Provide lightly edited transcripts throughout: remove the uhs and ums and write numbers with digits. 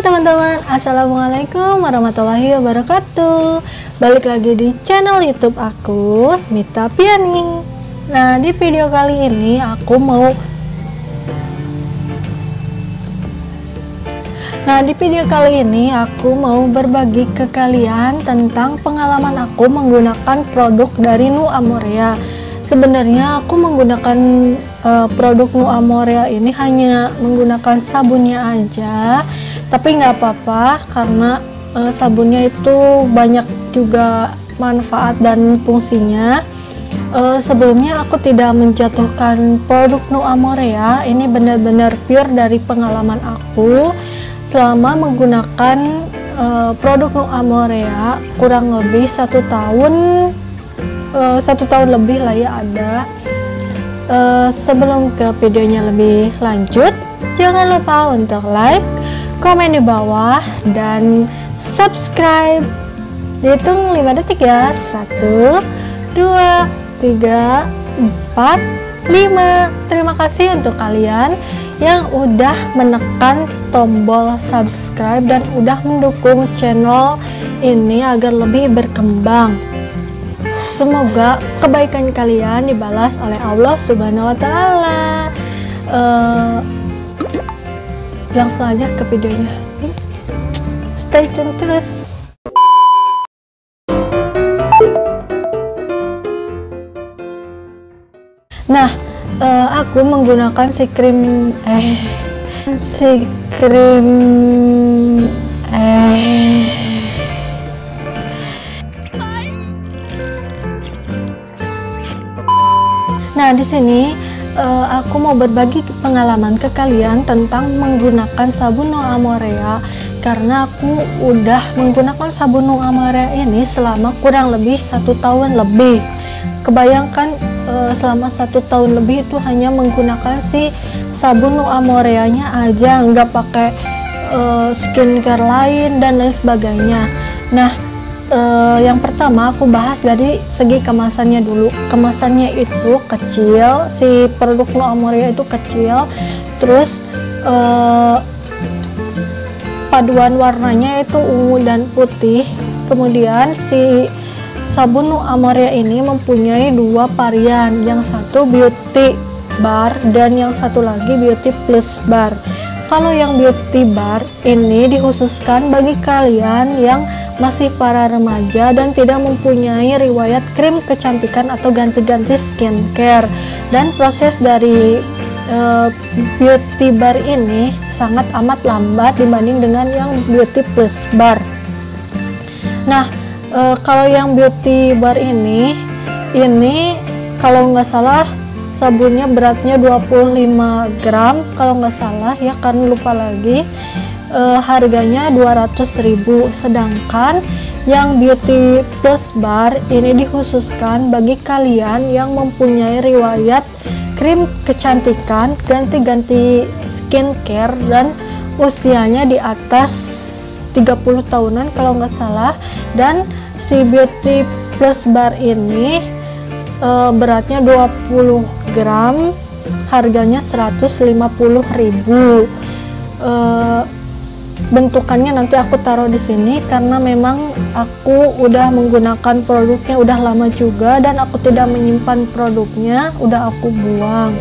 Halo teman-teman, assalamualaikum warahmatullahi wabarakatuh. Balik lagi di channel YouTube aku, Mita Piani. Nah, di video kali ini aku mau berbagi ke kalian tentang pengalaman aku menggunakan produk dari Nu Amorea. Sebenarnya aku menggunakan produk Nu Amorea ini hanya menggunakan sabunnya aja, tapi nggak apa-apa karena sabunnya itu banyak juga manfaat dan fungsinya. Sebelumnya aku tidak menjatuhkan produk Nu Amorea, ini benar-benar pure dari pengalaman aku selama menggunakan produk Nu Amorea kurang lebih 1 tahun, 1 tahun lebih lah ya ada. Sebelum ke videonya lebih lanjut, jangan lupa untuk like, komen di bawah, dan subscribe. Dihitung 5 detik ya. 1, 2, 3, 4, 5. Terima kasih untuk kalian yang udah menekan tombol subscribe dan udah mendukung channel ini agar lebih berkembang. Semoga kebaikan kalian dibalas oleh Allah Subhanahu wa Ta'ala. Langsung aja ke videonya. Stay tune terus. Nah, aku menggunakan Nah, di sini aku mau berbagi pengalaman ke kalian tentang menggunakan sabun Nu Amorea, karena aku udah menggunakan sabun Nu Amorea ini selama kurang lebih 1 tahun lebih. Kebayangkan selama 1 tahun lebih itu hanya menggunakan si sabun Nu Amoreanya aja, nggak pakai skincare lain dan lain sebagainya. Nah, yang pertama aku bahas dari segi kemasannya dulu. Kemasannya itu kecil, si produk Nu Amorea itu kecil, terus paduan warnanya itu ungu dan putih. Kemudian si sabun Nu Amorea ini mempunyai 2 varian, yang satu beauty bar dan yang satu lagi beauty plus bar. Kalau yang beauty bar ini dikhususkan bagi kalian yang masih para remaja dan tidak mempunyai riwayat krim kecantikan atau ganti-ganti skincare. Dan proses dari beauty bar ini sangat amat lambat dibanding dengan yang beauty plus bar. Nah, kalau yang beauty bar ini kalau nggak salah sabunnya beratnya 25 gram kalau nggak salah ya, kan lupa lagi. Harganya 200.000, sedangkan yang beauty plus bar ini dikhususkan bagi kalian yang mempunyai riwayat krim kecantikan, ganti-ganti skincare, dan usianya di atas 30 tahunan kalau nggak salah. Dan si beauty plus bar ini beratnya 20 gram, harganya 150.000. Bentukannya nanti aku taruh di sini karena memang aku udah menggunakan produknya udah lama juga dan aku tidak menyimpan produknya, udah aku buang.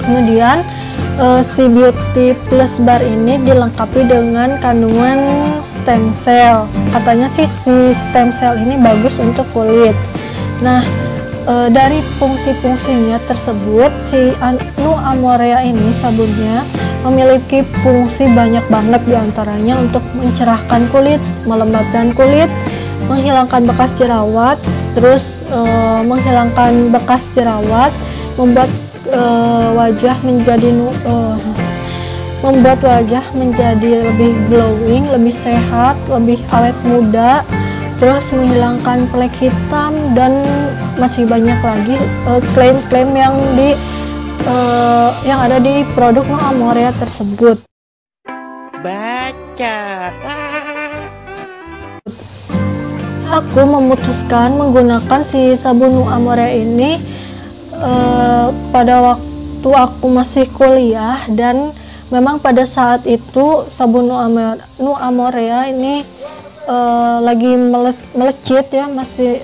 Kemudian si beauty plus bar ini dilengkapi dengan kandungan stem cell. Katanya sih si stem cell ini bagus untuk kulit. Nah, dari fungsi-fungsinya tersebut, si Nu Amorea ini sabunnya memiliki fungsi banyak banget, diantaranya untuk mencerahkan kulit, melembabkan kulit, menghilangkan bekas jerawat, terus menghilangkan bekas jerawat, membuat wajah menjadi lebih glowing, lebih sehat, lebih awet muda, terus menghilangkan flek hitam, dan masih banyak lagi klaim-klaim yang ada di produk Nu Amorea tersebut. Baca. Aku memutuskan menggunakan si sabun Nu Amorea ini pada waktu aku masih kuliah dan memang pada saat itu sabun Nu Amorea ini lagi melecit ya, masih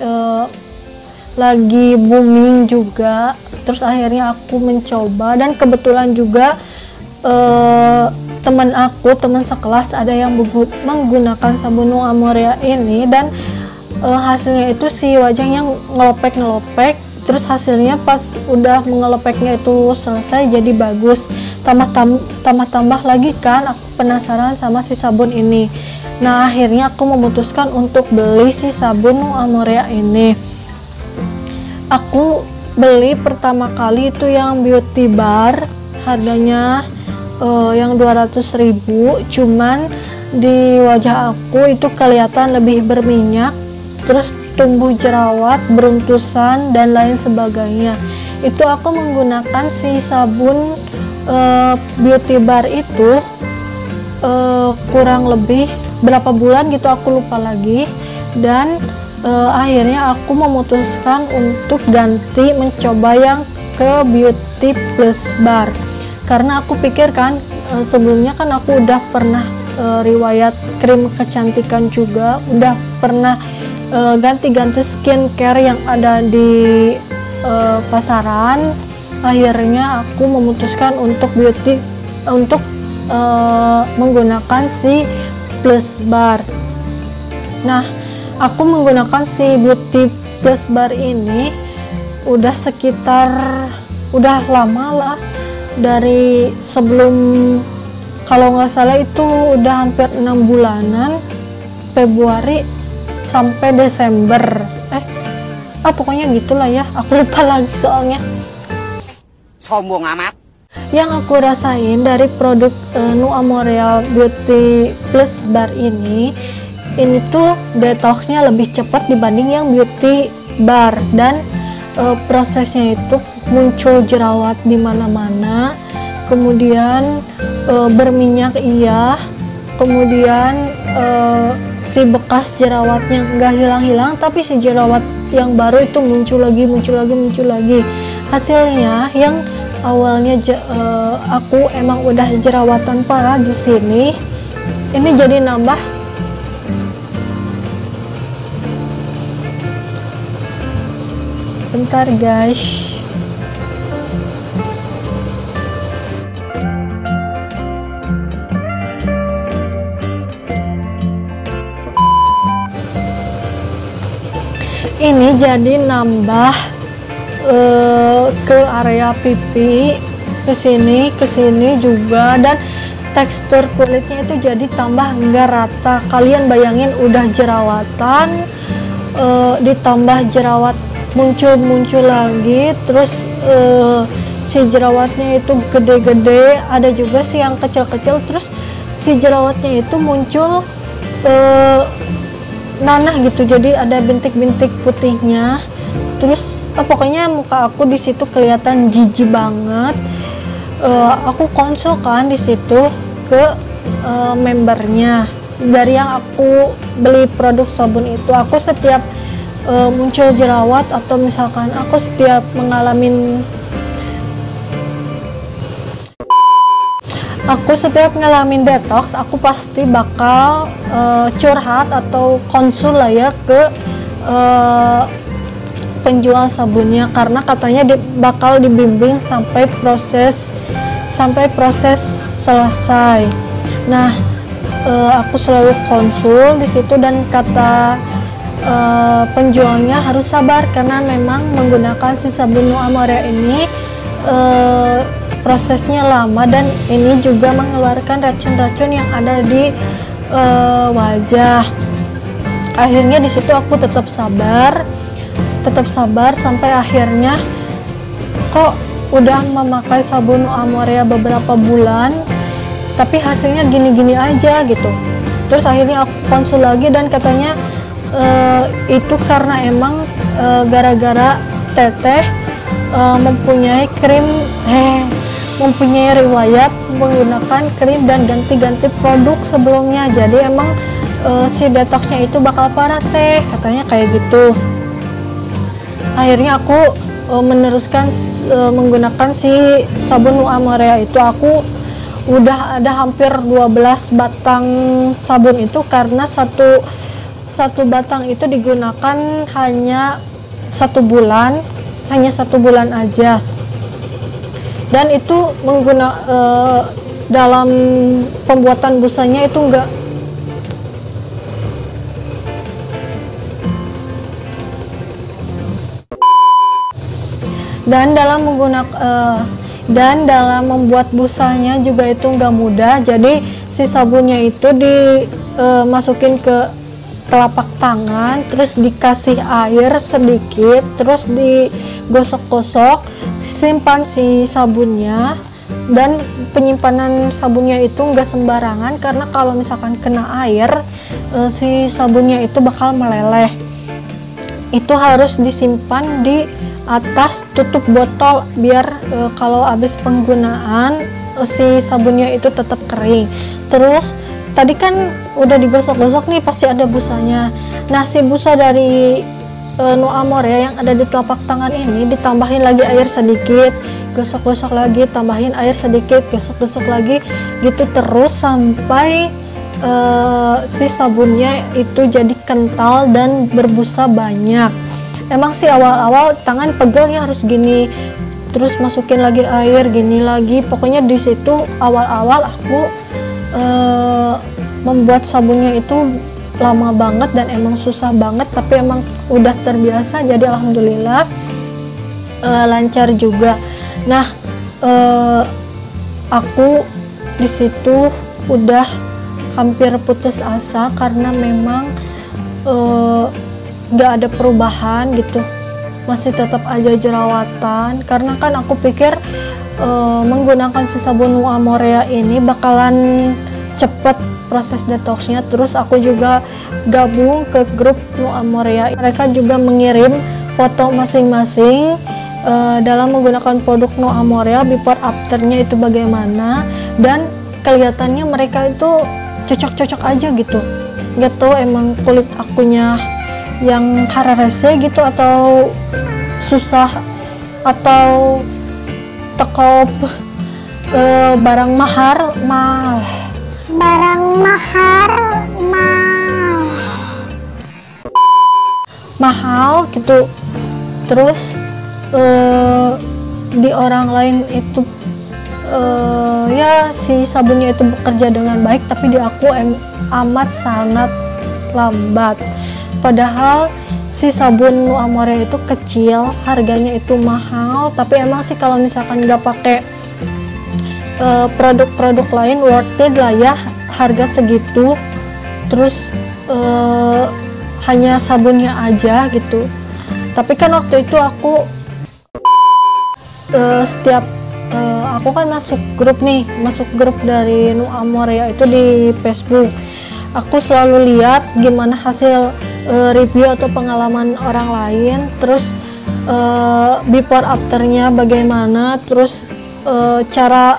lagi booming juga. Terus akhirnya aku mencoba, dan kebetulan juga teman sekelas ada yang menggunakan sabun Nu Amorea ini, dan hasilnya itu si wajahnya ngelopek. Terus hasilnya pas udah mengelepeknya itu selesai jadi bagus. Tambah lagi kan aku penasaran sama si sabun ini. Nah akhirnya aku memutuskan untuk beli si sabun Nu Amorea ini. Aku beli pertama kali itu yang beauty bar, harganya yang 200.000, cuman di wajah aku itu kelihatan lebih berminyak, terus tumbuh jerawat, beruntusan, dan lain sebagainya. Itu aku menggunakan si sabun beauty bar itu kurang lebih berapa bulan gitu, aku lupa lagi. Dan akhirnya aku memutuskan untuk ganti, mencoba yang ke beauty plus bar, karena aku pikir kan sebelumnya kan aku udah pernah riwayat krim kecantikan juga, udah pernah ganti-ganti skincare yang ada di pasaran. Akhirnya aku memutuskan untuk menggunakan si plus bar. Nah aku menggunakan si beauty plus bar ini udah lama lah, dari sebelum, kalau nggak salah itu udah hampir 6 bulanan, Februari sampai Desember, pokoknya gitulah ya, aku lupa lagi soalnya. Sombong amat. Yang aku rasain dari produk Nu Amorea Beauty Plus Bar ini tuh detoxnya lebih cepat dibanding yang beauty bar, dan prosesnya itu muncul jerawat di mana-mana, kemudian berminyak iya, kemudian si bekas jerawatnya nggak hilang-hilang, tapi si jerawat yang baru itu muncul lagi. Hasilnya yang awalnya aku emang udah jerawatan parah di sini, ini jadi nambah. Bentar guys. Ini jadi nambah ke area pipi, ke sini juga, dan tekstur kulitnya itu jadi tambah nggak rata. Kalian bayangin udah jerawatan, ditambah jerawat muncul lagi, terus si jerawatnya itu gede-gede, ada juga sih yang kecil-kecil, terus si jerawatnya itu muncul nanah gitu, jadi ada bintik-bintik putihnya. Terus pokoknya muka aku di situ kelihatan jijik banget. Aku konsul kan di situ ke membernya. Dari yang aku beli produk sabun itu, aku setiap muncul jerawat atau misalkan aku setiap ngalamin detox, aku pasti bakal curhat atau konsul lah ya ke penjual sabunnya, karena katanya bakal dibimbing sampai proses selesai. Nah aku selalu konsul di situ, dan kata penjualnya harus sabar karena memang menggunakan si sabun Nu Amorea ini prosesnya lama, dan ini juga mengeluarkan racun-racun yang ada di wajah. Akhirnya di situ aku tetap sabar sampai akhirnya kok udah memakai sabun Nu Amorea beberapa bulan tapi hasilnya gini-gini aja gitu. Terus akhirnya aku konsul lagi, dan katanya itu karena emang gara-gara teteh mempunyai riwayat menggunakan krim dan ganti-ganti produk sebelumnya, jadi emang si detoxnya itu bakal parah teh, katanya kayak gitu. Akhirnya aku meneruskan menggunakan si sabun Nu Amorea itu. Aku udah ada hampir 12 batang sabun itu, karena satu batang itu digunakan hanya 1 bulan, hanya 1 bulan aja. Dan itu dalam pembuatan busanya itu enggak dan dalam membuat busanya juga itu nggak mudah. Jadi si sabunnya itu dimasukin ke telapak tangan, terus dikasih air sedikit, terus digosok-gosok, simpan si sabunnya. Dan penyimpanan sabunnya itu nggak sembarangan, karena kalau misalkan kena air, si sabunnya itu bakal meleleh. Itu harus disimpan di atas tutup botol, biar kalau habis penggunaan si sabunnya itu tetap kering. Terus tadi kan udah digosok-gosok nih, pasti ada busanya. Nah, si busa dari No Amore yang ada di telapak tangan ini ditambahin lagi air sedikit, gosok-gosok lagi, tambahin air sedikit, gosok-gosok lagi, gitu terus sampai si sabunnya itu jadi kental dan berbusa banyak. Emang sih awal-awal tangan pegelnya harus gini, terus masukin lagi air, gini lagi. Pokoknya di situ awal-awal aku membuat sabunnya itu lama banget dan emang susah banget, tapi emang udah terbiasa, jadi alhamdulillah lancar juga. Nah, aku di situ udah hampir putus asa karena memang nggak ada perubahan gitu, masih tetap aja jerawatan. Karena kan aku pikir menggunakan si sabun No Amore ini bakalan cepet proses detoxnya. Terus aku juga gabung ke grup No Amore, mereka juga mengirim foto masing-masing dalam menggunakan produk No Amore, before afternya itu bagaimana, dan kelihatannya mereka itu cocok-cocok aja gitu. Nggak tahu emang kulit akunya yang hararese gitu, atau susah, atau tekop barang mahal gitu. Terus di orang lain itu ya si sabunnya itu bekerja dengan baik, tapi di aku amat sangat lambat. Padahal si sabun No Amore itu kecil, harganya itu mahal, tapi emang sih kalau misalkan nggak pakai produk-produk lain worth it lah ya, harga segitu. Terus hanya sabunnya aja gitu. Tapi kan waktu itu aku aku kan masuk grup dari No Amore itu di Facebook. Aku selalu lihat gimana hasil review atau pengalaman orang lain, terus before afternya bagaimana, terus cara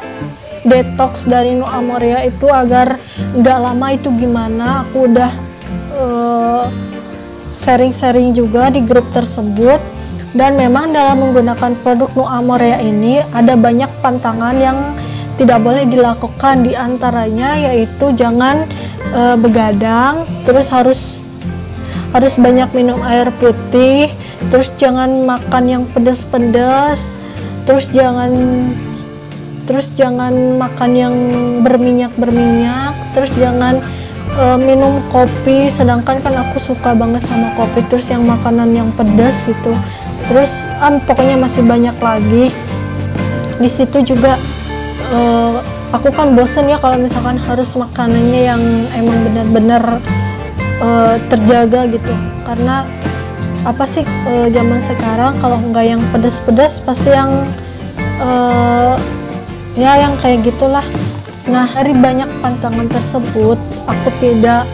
detox dari No Amore itu agar nggak lama itu gimana. Aku udah sharing-sharing juga di grup tersebut. Dan memang dalam menggunakan produk No Amore ini ada banyak pantangan yang tidak boleh dilakukan, diantaranya yaitu jangan begadang, terus harus banyak minum air putih, terus jangan makan yang pedas-pedas, terus jangan makan yang berminyak, terus jangan minum kopi, sedangkan kan aku suka banget sama kopi. Terus yang makanan yang pedas itu, terus pokoknya masih banyak lagi. Di situ juga aku kan bosen ya kalau misalkan harus makanannya yang emang benar-benar terjaga gitu. Karena apa sih, zaman sekarang kalau nggak yang pedas-pedas pasti yang ya yang kayak gitulah. Nah, dari banyak pantangan tersebut aku tidak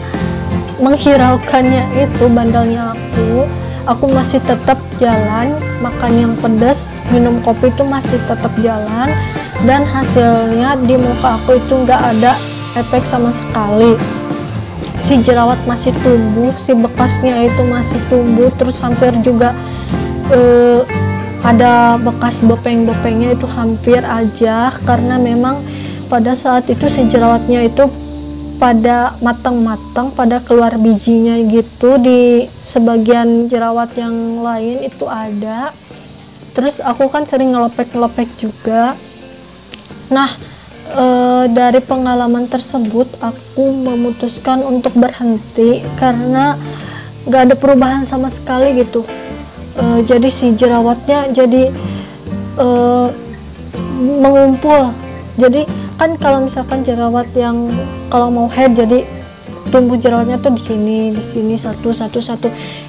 menghiraukannya, itu bandalnya aku masih tetap jalan, makan yang pedas, minum kopi itu masih tetap jalan, dan hasilnya di muka aku itu nggak ada efek sama sekali. Si jerawat masih tumbuh, si bekasnya itu masih tumbuh, terus hampir juga ada bekas bopeng-bopengnya itu hampir aja, karena memang pada saat itu si jerawatnya itu pada matang-matang, pada keluar bijinya gitu. Di sebagian jerawat yang lain itu ada. Terus aku kan sering ngelepek-ngelepek juga. Nah, dari pengalaman tersebut aku memutuskan untuk berhenti karena gak ada perubahan sama sekali gitu. Jadi si jerawatnya jadi mengumpul. Jadi kan kalau misalkan jerawat yang kalau mau head, jadi tumbuh jerawatnya tuh di sini satu.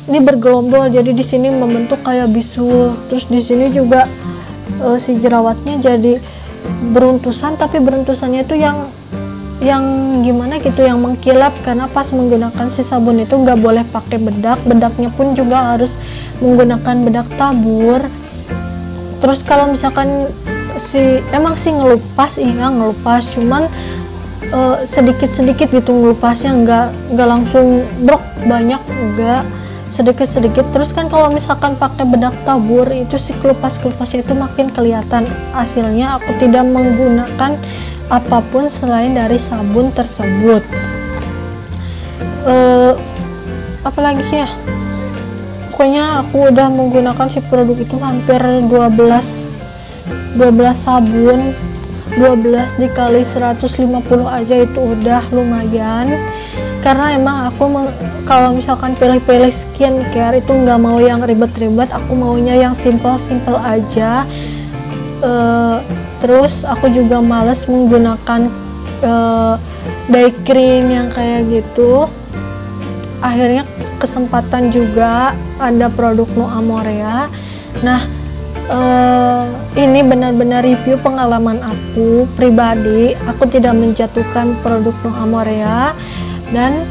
Ini bergelombol, jadi di sini membentuk kayak bisul. Terus di sini juga si jerawatnya jadi beruntusan, tapi beruntusannya itu yang gimana gitu, yang mengkilap, karena pas menggunakan si sabun itu nggak boleh pakai bedaknya pun juga harus menggunakan bedak tabur. Terus kalau misalkan emang sih ngelupas, cuman sedikit gitu ngelupasnya, nggak langsung brok banyak, enggak, sedikit. Terus kan kalau misalkan pakai bedak tabur itu si kelupasnya itu makin kelihatan. Hasilnya aku tidak menggunakan apapun selain dari sabun tersebut. Apalagi ya, pokoknya aku udah menggunakan si produk itu hampir 12 sabun. 12 dikali 150 aja itu udah lumayan, karena emang aku kalau misalkan pilih-pilih skincare itu nggak mau yang ribet-ribet, aku maunya yang simple aja. Terus aku juga males menggunakan day cream yang kayak gitu. Akhirnya kesempatan juga ada produk Nu Amorea. Nah, ini benar-benar review pengalaman aku pribadi. Aku tidak menjatuhkan produk Nu Amorea, dan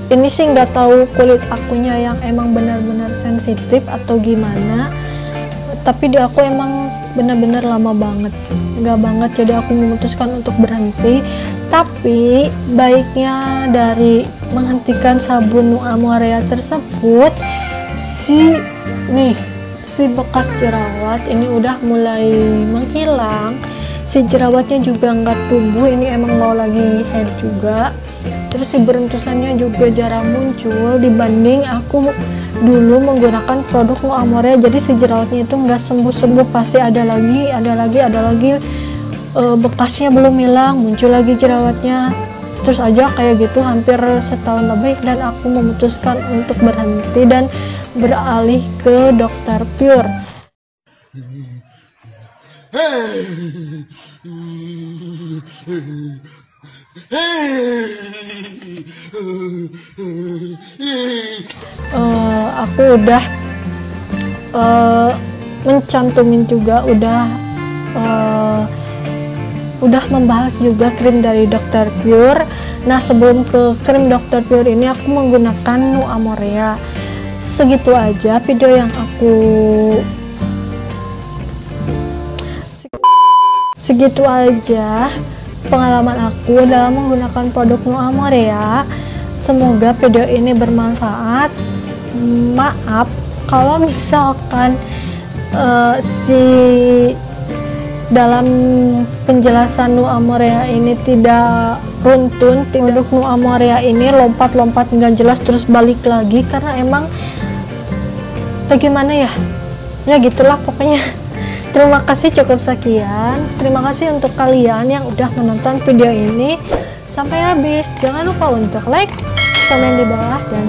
ini sih nggak tahu kulit akunya yang emang benar-benar sensitif atau gimana, tapi di aku emang benar-benar lama banget, nggak banget, jadi aku memutuskan untuk berhenti. Tapi baiknya dari menghentikan sabun Nu Amorea tersebut, si bekas jerawat ini udah mulai menghilang. Si jerawatnya juga nggak tumbuh, ini emang mau lagi head juga. Terus si beruntusannya juga jarang muncul dibanding aku dulu menggunakan produk Nu Amorea. Jadi si jerawatnya itu nggak sembuh-sembuh, pasti ada lagi bekasnya belum hilang, muncul lagi jerawatnya. Terus aja kayak gitu hampir setahun lebih, dan aku memutuskan untuk berhenti dan beralih ke Dr. Pure. Aku udah mencantumin juga, udah membahas juga krim dari Dr. Pure. Nah, sebelum ke krim Dr. Pure ini aku menggunakan Nu Amorea. Segitu aja video yang segitu aja pengalaman aku dalam menggunakan produk Nu Amorea. Semoga video ini bermanfaat. Maaf kalau misalkan dalam penjelasan Nu Amorea ini tidak runtun, produk Nu Amorea ini lompat-lompat nggak jelas terus balik lagi, karena emang bagaimana ya gitulah pokoknya. Terima kasih, cukup sekian. Terima kasih untuk kalian yang udah menonton video ini sampai habis. Jangan lupa untuk like, komen di bawah, dan